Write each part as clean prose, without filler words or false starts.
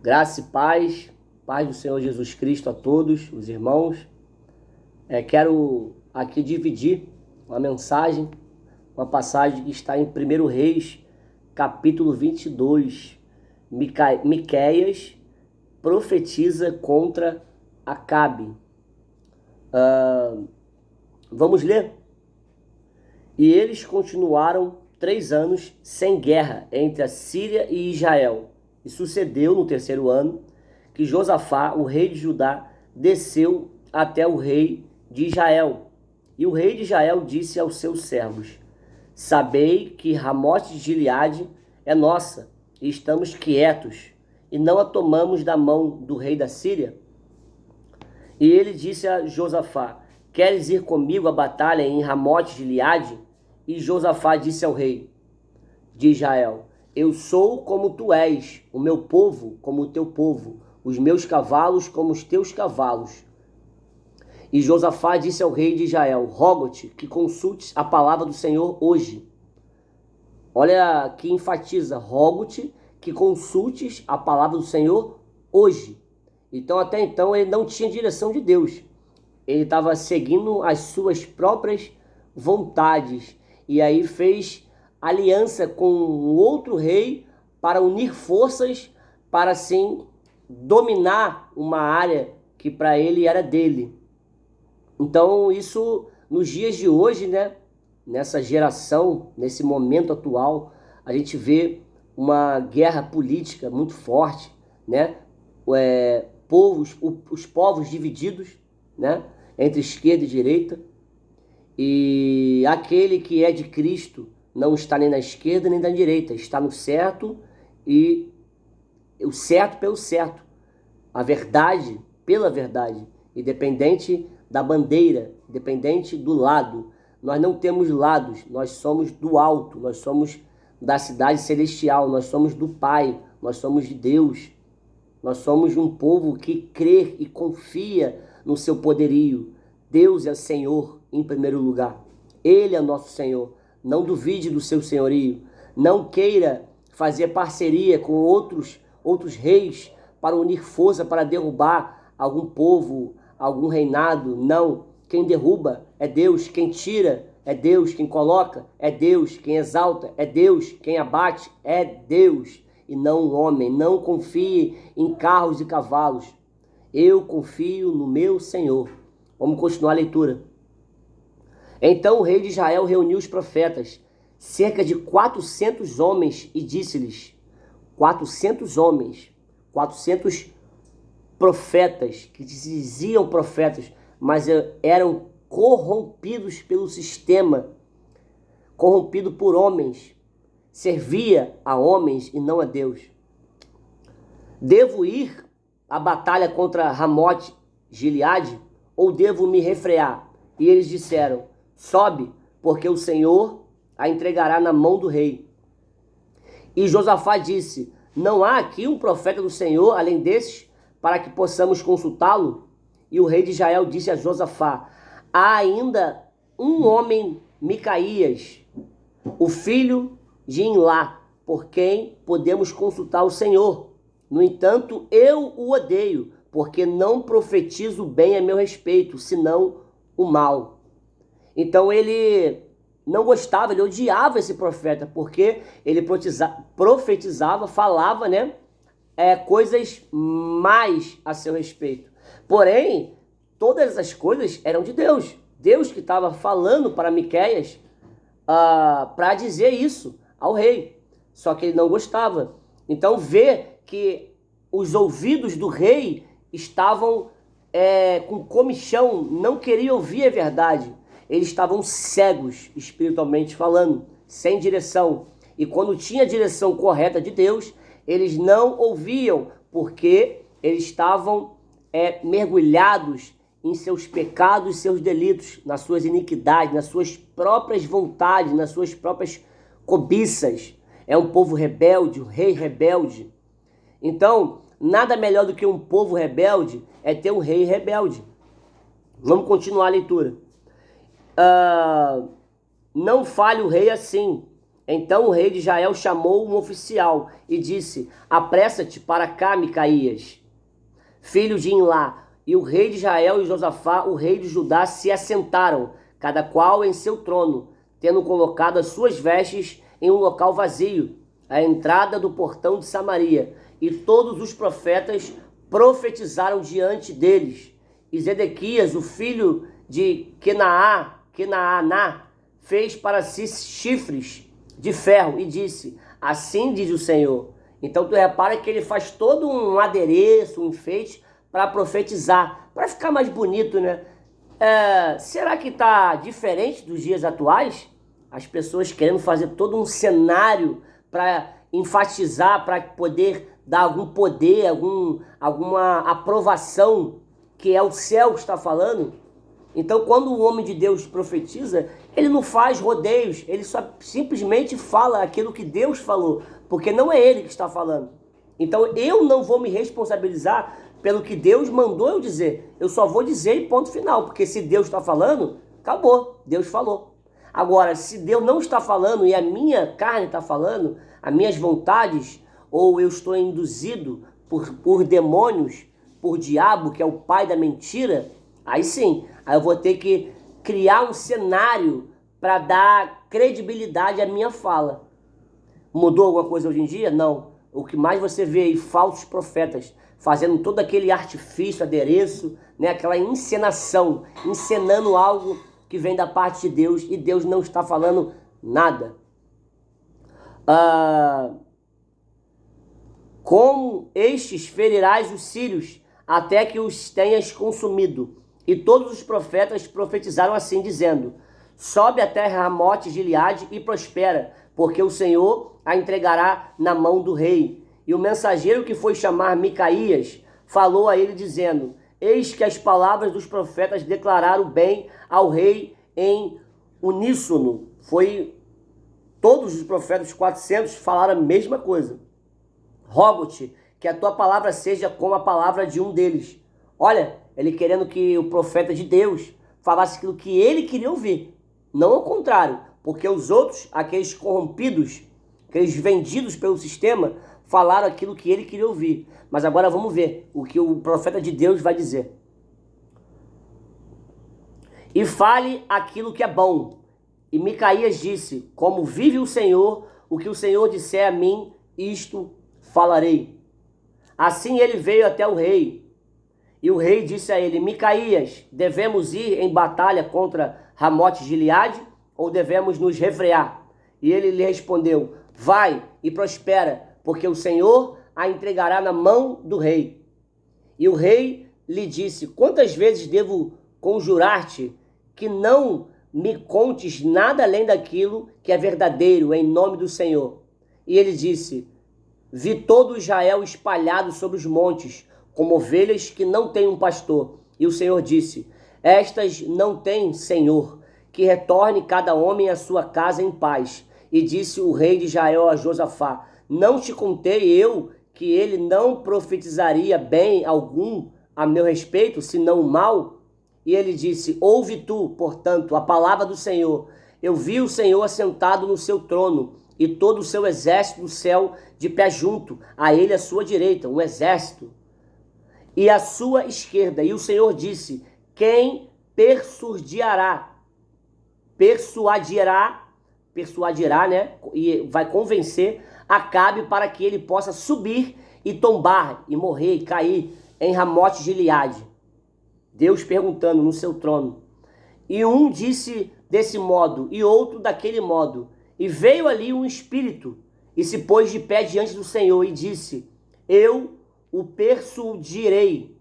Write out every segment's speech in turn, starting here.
Graça e paz do Senhor Jesus Cristo a todos os irmãos. Quero aqui dividir uma mensagem, uma passagem que está em 1 Reis, capítulo 22. Miqueias profetiza contra Acabe. Vamos ler? E eles continuaram 3 anos sem guerra entre a Síria e Israel. E sucedeu no 3º ano que Josafá, o rei de Judá, desceu até o rei de Israel. E o rei de Israel disse aos seus servos: Sabei que Ramote de Gileade é nossa, e estamos quietos, e não a tomamos da mão do rei da Síria? E ele disse a Josafá: Queres ir comigo à batalha em Ramote de Gileade? E Josafá disse ao rei de Israel: Eu sou como tu és, o meu povo como o teu povo, os meus cavalos como os teus cavalos. E Josafá disse ao rei de Israel: Rogo-te que consultes a palavra do Senhor hoje. Olha que enfatiza: rogo-te que consultes a palavra do Senhor hoje. Então, até então, ele não tinha direção de Deus. Ele estava seguindo as suas próprias vontades. E aí fez aliança com um outro rei para unir forças para assim dominar uma área que para ele era dele. Então isso nos dias de hoje, né, nessa geração, nesse momento atual, a gente vê uma guerra política muito forte, né, os povos divididos, né, entre esquerda e direita, e aquele que é de Cristo não está nem na esquerda nem na direita, está no certo, e o certo pelo certo, a verdade pela verdade, independente da bandeira, independente do lado. Nós não temos lados, nós somos do alto, nós somos da cidade celestial, nós somos do Pai, nós somos de Deus, nós somos um povo que crê e confia no seu poderio. Deus é Senhor em primeiro lugar, Ele é nosso Senhor. Não duvide do seu senhorio, não queira fazer parceria com outros reis para unir força para derrubar algum povo, algum reinado. Não, quem derruba é Deus, quem tira é Deus, quem coloca é Deus, quem exalta é Deus, quem abate é Deus e não o homem. Não confie em carros e cavalos, eu confio no meu Senhor. Vamos continuar a leitura. Então o rei de Israel reuniu os profetas, cerca de 400 homens, e disse-lhes: 400 homens, 400 profetas, que se diziam profetas, mas eram corrompidos pelo sistema, corrompido por homens, servia a homens e não a Deus. Devo ir à batalha contra Ramote Gileade, ou devo me refrear? E eles disseram: Sobe, porque o Senhor a entregará na mão do rei. E Josafá disse: Não há aqui um profeta do Senhor além desses, para que possamos consultá-lo? E o rei de Israel disse a Josafá: Há ainda um homem, Micaías, o filho de Imlá, por quem podemos consultar o Senhor. No entanto, eu o odeio, porque não profetizo bem a meu respeito, senão o mal. Então ele não gostava, ele odiava esse profeta, porque ele profetizava, falava, né, coisas mais a seu respeito. Porém, todas essas coisas eram de Deus. Deus que estava falando para Miqueias para dizer isso ao rei. Só que ele não gostava. Então vê que os ouvidos do rei estavam com comichão, não queriam ouvir a verdade. Eles estavam cegos, espiritualmente falando, sem direção. E quando tinha a direção correta de Deus, eles não ouviam, porque eles estavam mergulhados em seus pecados e seus delitos, nas suas iniquidades, nas suas próprias vontades, nas suas próprias cobiças. É um povo rebelde, um rei rebelde. Então, nada melhor do que um povo rebelde é ter um rei rebelde. Vamos continuar a leitura. Não fale o rei assim, Então o rei de Israel chamou um oficial e disse: apressa-te para cá, Micaías, filho de Imlá. E o rei de Israel e Josafá, o rei de Judá, se assentaram, cada qual em seu trono, tendo colocado as suas vestes em um local vazio, à entrada do portão de Samaria. E todos os profetas profetizaram diante deles. E Zedequias, o filho de Kenaaná, fez para si chifres de ferro e disse: assim diz o Senhor. Então tu repara que ele faz todo um adereço, um enfeite para profetizar, para ficar mais bonito, né? Será que está diferente dos dias atuais? As pessoas querendo fazer todo um cenário para enfatizar, para poder dar algum poder, alguma aprovação, que é o céu que está falando. Então, quando o homem de Deus profetiza, ele não faz rodeios, ele só simplesmente fala aquilo que Deus falou, porque não é ele que está falando. Então, eu não vou me responsabilizar pelo que Deus mandou eu dizer. Eu só vou dizer e ponto final, porque se Deus está falando, acabou, Deus falou. Agora, se Deus não está falando e a minha carne está falando, as minhas vontades, ou eu estou induzido por demônios, por diabo, que é o pai da mentira, aí sim, aí eu vou ter que criar um cenário para dar credibilidade à minha fala. Mudou alguma coisa hoje em dia? Não. O que mais você vê aí, falsos profetas, fazendo todo aquele artifício, adereço, né? Aquela encenação, encenando algo que vem da parte de Deus e Deus não está falando nada. Como estes ferirás os sírios, até que os tenhas consumido. E todos os profetas profetizaram assim, dizendo: sobe até Ramote Gileade e prospera, porque o Senhor a entregará na mão do rei. E o mensageiro que foi chamar Micaías falou a ele, dizendo: eis que as palavras dos profetas declararam bem ao rei em uníssono. Todos os profetas, os 400, falaram a mesma coisa. Rogo-te que a tua palavra seja como a palavra de um deles. Olha, ele querendo que o profeta de Deus falasse aquilo que ele queria ouvir, não ao contrário, porque os outros, aqueles corrompidos, aqueles vendidos pelo sistema, falaram aquilo que ele queria ouvir. Mas agora vamos ver o que o profeta de Deus vai dizer. E fale aquilo que é bom. E Micaías disse: como vive o Senhor, o que o Senhor disser a mim, isto falarei. Assim ele veio até o rei. E o rei disse a ele: Micaías, devemos ir em batalha contra Ramote Gileade ou devemos nos refrear? E ele lhe respondeu: vai e prospera, porque o Senhor a entregará na mão do rei. E o rei lhe disse: quantas vezes devo conjurar-te que não me contes nada além daquilo que é verdadeiro, em nome do Senhor? E ele disse: vi todo Israel espalhado sobre os montes, como ovelhas que não têm um pastor. E o Senhor disse: estas não têm senhor, que retorne cada homem à sua casa em paz. E disse o rei de Israel a Josafá: não te contei eu que ele não profetizaria bem algum a meu respeito, senão o mal? E ele disse: ouve tu, portanto, a palavra do Senhor. Eu vi o Senhor assentado no seu trono, e todo o seu exército do céu de pé junto, a ele à sua direita, um exército, e à sua esquerda. E o Senhor disse: quem persuadirá, né? E vai convencer Acabe para que ele possa subir e tombar, e morrer, e cair em Ramote Gileade. Deus perguntando no seu trono. E um disse desse modo, e outro daquele modo. E veio ali um espírito, e se pôs de pé diante do Senhor, e disse: eu o persuadirei.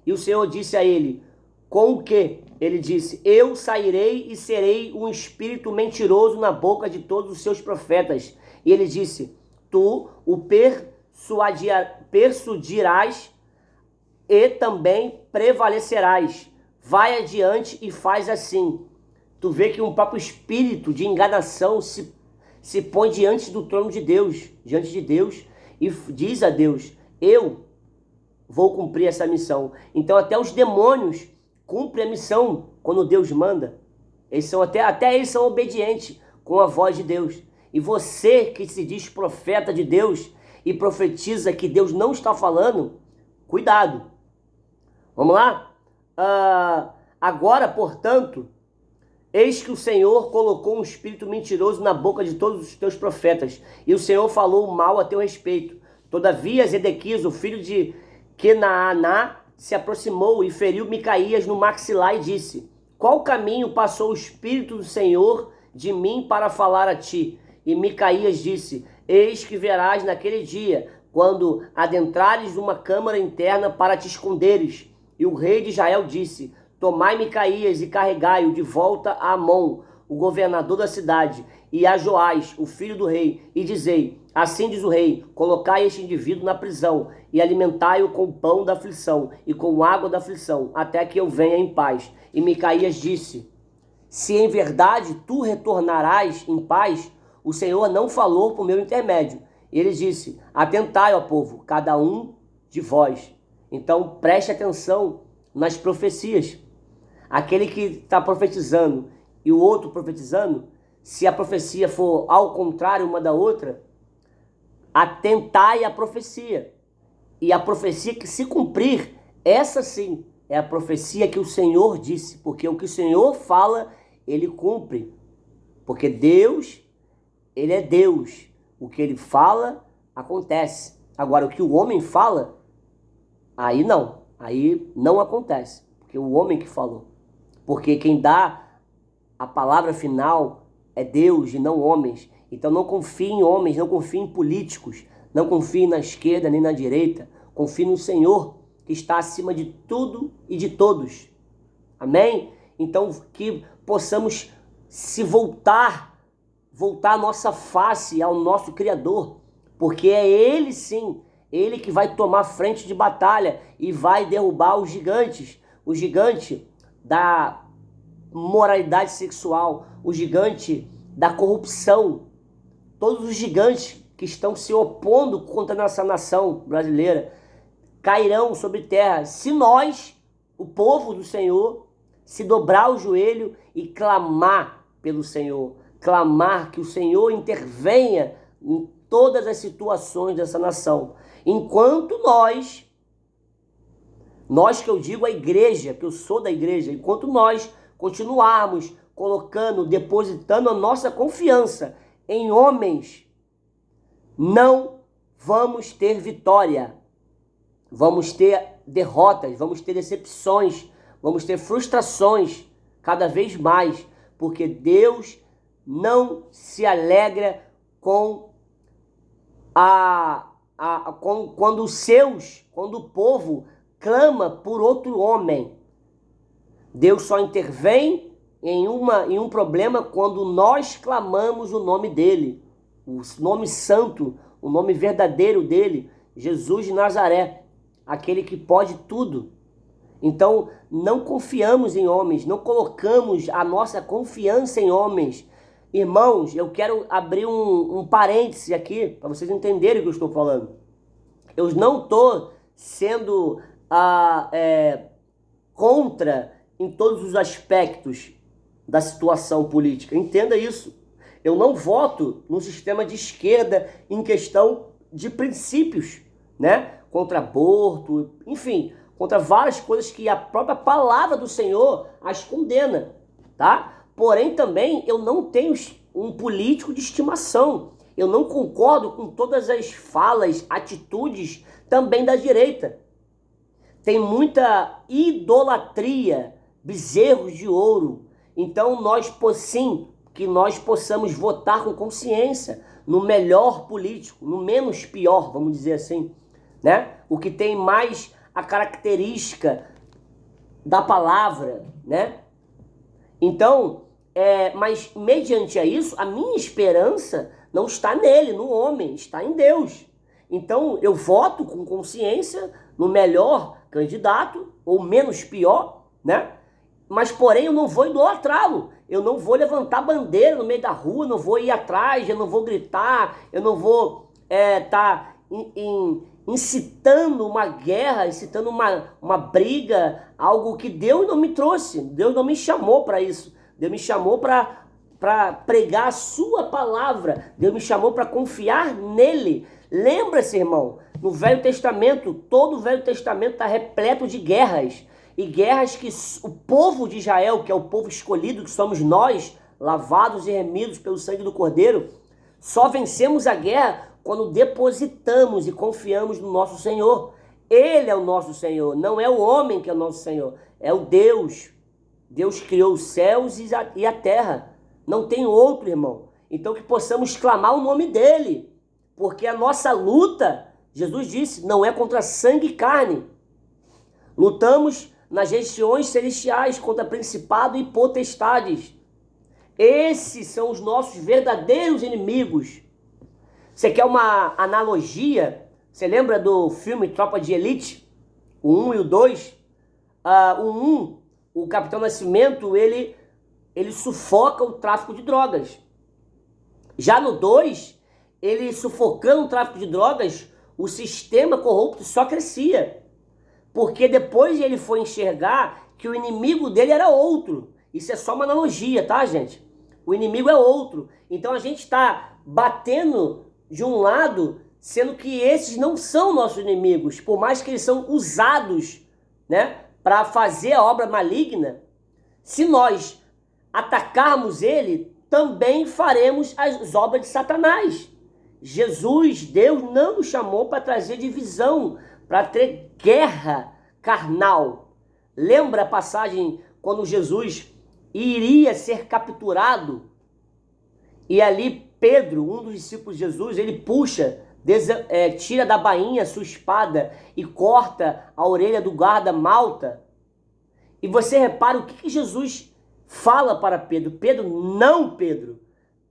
E o Senhor disse a ele: com o quê? Ele disse: eu sairei e serei um espírito mentiroso na boca de todos os seus profetas. E ele disse: tu o persuadirás e também prevalecerás. Vai adiante e faz assim. Tu vê que um próprio espírito de enganação se põe diante do trono de Deus, e diz a Deus: eu vou cumprir essa missão. Então até os demônios cumprem a missão quando Deus manda. Até eles são obedientes com a voz de Deus. E você que se diz profeta de Deus e profetiza que Deus não está falando, cuidado. Vamos lá? Agora, portanto, eis que o Senhor colocou um espírito mentiroso na boca de todos os teus profetas, e o Senhor falou mal a teu respeito. Todavia, Zedequias, o filho de Kenaaná, se aproximou e feriu Micaías no maxilar e disse: qual caminho passou o Espírito do Senhor de mim para falar a ti? E Micaías disse: eis que verás naquele dia, quando adentrares numa câmara interna para te esconderes. E o rei de Israel disse: tomai Micaías e carregai-o de volta a Amon, o governador da cidade, e a Joás, o filho do rei, e dizei: assim diz o rei, colocai este indivíduo na prisão, e alimentai-o com o pão da aflição, e com água da aflição, até que eu venha em paz. E Micaías disse: se em verdade tu retornarás em paz, o Senhor não falou por meu intermédio. E ele disse: atentai, ó povo, cada um de vós. Então preste atenção nas profecias. Aquele que está profetizando e o outro profetizando, se a profecia for ao contrário uma da outra, atentai à profecia. E a profecia que se cumprir, essa sim é a profecia que o Senhor disse, porque o que o Senhor fala, ele cumpre. Porque Deus, ele é Deus. O que ele fala, acontece. Agora, o que o homem fala, aí não acontece. Porque o homem que falou. Porque quem dá a palavra final é Deus e não homens. Então não confie em homens, não confie em políticos, não confie na esquerda nem na direita. Confie no Senhor, que está acima de tudo e de todos. Amém? Então que possamos se voltar a nossa face ao nosso Criador. Porque é Ele sim, Ele que vai tomar frente de batalha e vai derrubar os gigantes. O gigante da moralidade sexual, o gigante da corrupção, todos os gigantes que estão se opondo contra a nossa nação brasileira, cairão sobre terra, se nós, o povo do Senhor, se dobrar o joelho e clamar pelo Senhor, clamar que o Senhor intervenha em todas as situações dessa nação. Enquanto nós que eu digo a igreja, que eu sou da igreja, enquanto nós continuarmos depositando a nossa confiança em homens, não vamos ter vitória. Vamos ter derrotas, vamos ter decepções, vamos ter frustrações cada vez mais, porque Deus não se alegra com quando o povo clama por outro homem. Deus só intervém em um problema quando nós clamamos o nome dele, o nome santo, o nome verdadeiro dele, Jesus de Nazaré, aquele que pode tudo. Então, não confiamos em homens, não colocamos a nossa confiança em homens. Irmãos, eu quero abrir um parêntese aqui, para vocês entenderem o que eu estou falando. Eu não estou sendo contra em todos os aspectos da situação política. Entenda isso. Eu não voto no sistema de esquerda em questão de princípios, né? Contra aborto, enfim, contra várias coisas que a própria palavra do Senhor as condena, tá? Porém, também, eu não tenho um político de estimação. Eu não concordo com todas as falas, atitudes também da direita. Tem muita idolatria, bezerros de ouro. Então, que nós possamos votar com consciência no melhor político, no menos pior, vamos dizer assim, né? O que tem mais a característica da palavra, né? Então, mas mediante a isso, a minha esperança não está nele, no homem, está em Deus. Então, eu voto com consciência no melhor candidato, ou menos pior, né? Mas, porém, eu não vou idolatrá-lo. Eu não vou levantar bandeira no meio da rua, não vou ir atrás, eu não vou gritar, eu não vou estar incitando uma guerra, incitando uma briga, algo que Deus não me trouxe. Deus não me chamou para isso. Deus me chamou para para pregar a sua palavra. Deus me chamou para confiar nele. Lembra-se, irmão, no Velho Testamento, todo o Velho Testamento está repleto de guerras. E guerras que o povo de Israel, que é o povo escolhido, que somos nós, lavados e remidos pelo sangue do Cordeiro, só vencemos a guerra quando depositamos e confiamos no nosso Senhor. Ele é o nosso Senhor, não é o homem que é o nosso Senhor, é o Deus. Deus criou os céus e a terra. Não tem outro, irmão. Então que possamos clamar o nome dele. Porque a nossa luta, Jesus disse, não é contra sangue e carne. Lutamos nas regiões celestiais contra principado e potestades. Esses são os nossos verdadeiros inimigos. Você quer uma analogia? Você lembra do filme Tropa de Elite? O 1 e o 2? O 1, o Capitão Nascimento, ele sufoca o tráfico de drogas. Já no 2, ele sufocando o tráfico de drogas, o sistema corrupto só crescia. Porque depois ele foi enxergar que o inimigo dele era outro. Isso é só uma analogia, tá, gente? O inimigo é outro. Então a gente está batendo de um lado, sendo que esses não são nossos inimigos. Por mais que eles são usados, né, para fazer a obra maligna, se nós atacarmos ele, também faremos as obras de Satanás. Jesus, Deus, não nos chamou para trazer divisão, para ter guerra carnal. Lembra a passagem quando Jesus iria ser capturado? E ali Pedro, um dos discípulos de Jesus, ele puxa, tira da bainha sua espada e corta a orelha do guarda malta. E você repara o que Jesus fala para Pedro. Pedro.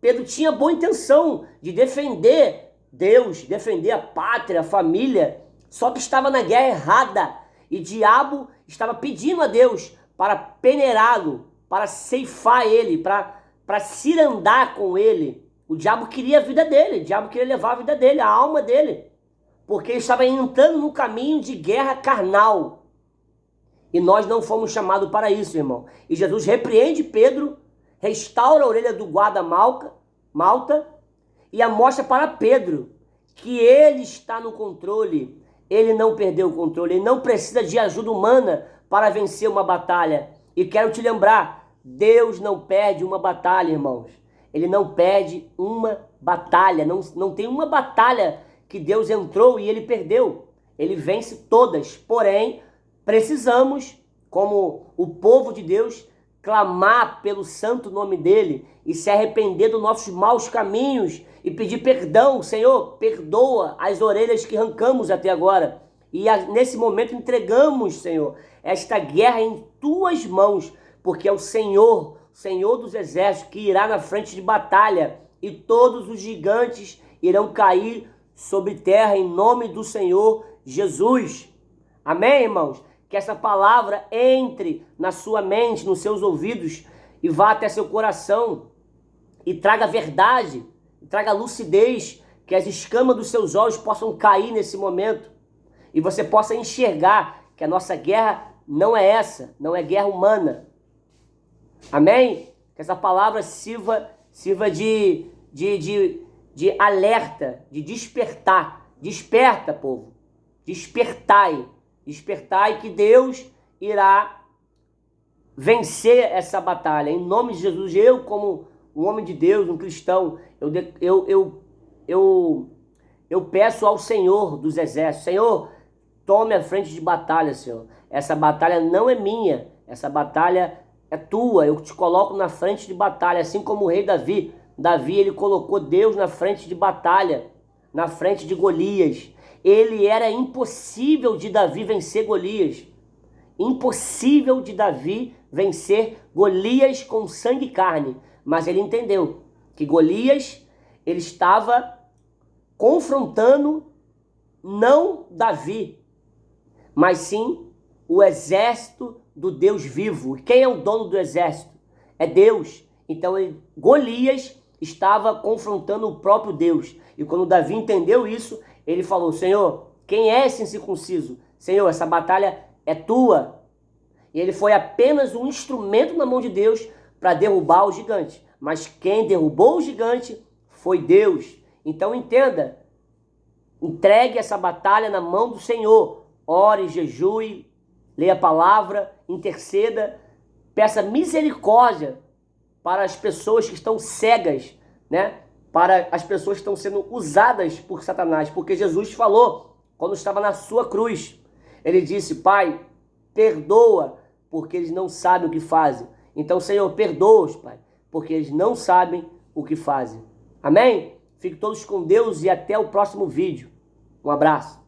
Pedro tinha boa intenção de defender Deus, defender a pátria, a família, só que estava na guerra errada. E o diabo estava pedindo a Deus para peneirá-lo, para ceifar ele, para cirandar com ele. O diabo queria a vida dele, o diabo queria levar a vida dele, a alma dele. Porque ele estava entrando num caminho de guerra carnal. E nós não fomos chamados para isso, irmão. E Jesus repreende Pedro, restaura a orelha do guarda malta e mostra para Pedro que ele está no controle. Ele não perdeu o controle, ele não precisa de ajuda humana para vencer uma batalha. E quero te lembrar, Deus não perde uma batalha, irmãos. Ele não perde uma batalha, não tem uma batalha que Deus entrou e ele perdeu. Ele vence todas, porém, precisamos, como o povo de Deus, clamar pelo santo nome dele e se arrepender dos nossos maus caminhos e pedir perdão. Senhor, perdoa as orelhas que arrancamos até agora. E nesse momento entregamos, Senhor, esta guerra em tuas mãos, porque é o Senhor dos exércitos, que irá na frente de batalha, e todos os gigantes irão cair sobre terra em nome do Senhor Jesus. Amém, irmãos? Que essa palavra entre na sua mente, nos seus ouvidos, e vá até seu coração, e traga verdade, e traga lucidez, que as escamas dos seus olhos possam cair nesse momento, e você possa enxergar que a nossa guerra não é essa, não é guerra humana. Amém? Que essa palavra sirva de alerta, de despertar. Desperta, povo. Despertai. Despertai que Deus irá vencer essa batalha. Em nome de Jesus, eu como um homem de Deus, um cristão, eu peço ao Senhor dos exércitos, Senhor, tome a frente de batalha, Senhor. Essa batalha não é minha, essa batalha é tua, eu te coloco na frente de batalha, assim como o rei Davi. Davi, ele colocou Deus na frente de batalha, na frente de Golias. Era impossível de Davi vencer Golias. Impossível de Davi vencer Golias com sangue e carne. Mas ele entendeu que Golias, ele estava confrontando não Davi, mas sim o exército do Deus vivo. E quem é o dono do exército? É Deus. Então Golias estava confrontando o próprio Deus. E quando Davi entendeu isso, ele falou, Senhor, quem é esse incircunciso? Senhor, essa batalha é tua. E ele foi apenas um instrumento na mão de Deus para derrubar o gigante. mas quem derrubou o gigante foi Deus. Então entenda, entregue essa batalha na mão do Senhor. Ore, jejue, leia a palavra, interceda, peça misericórdia para as pessoas que estão cegas, né? Para as pessoas que estão sendo usadas por Satanás, porque Jesus falou, quando estava na sua cruz, ele disse: Pai, perdoa, porque eles não sabem o que fazem. Então, Senhor, perdoa-os, Pai, porque eles não sabem o que fazem. Amém? Fiquem todos com Deus e até o próximo vídeo. Um abraço.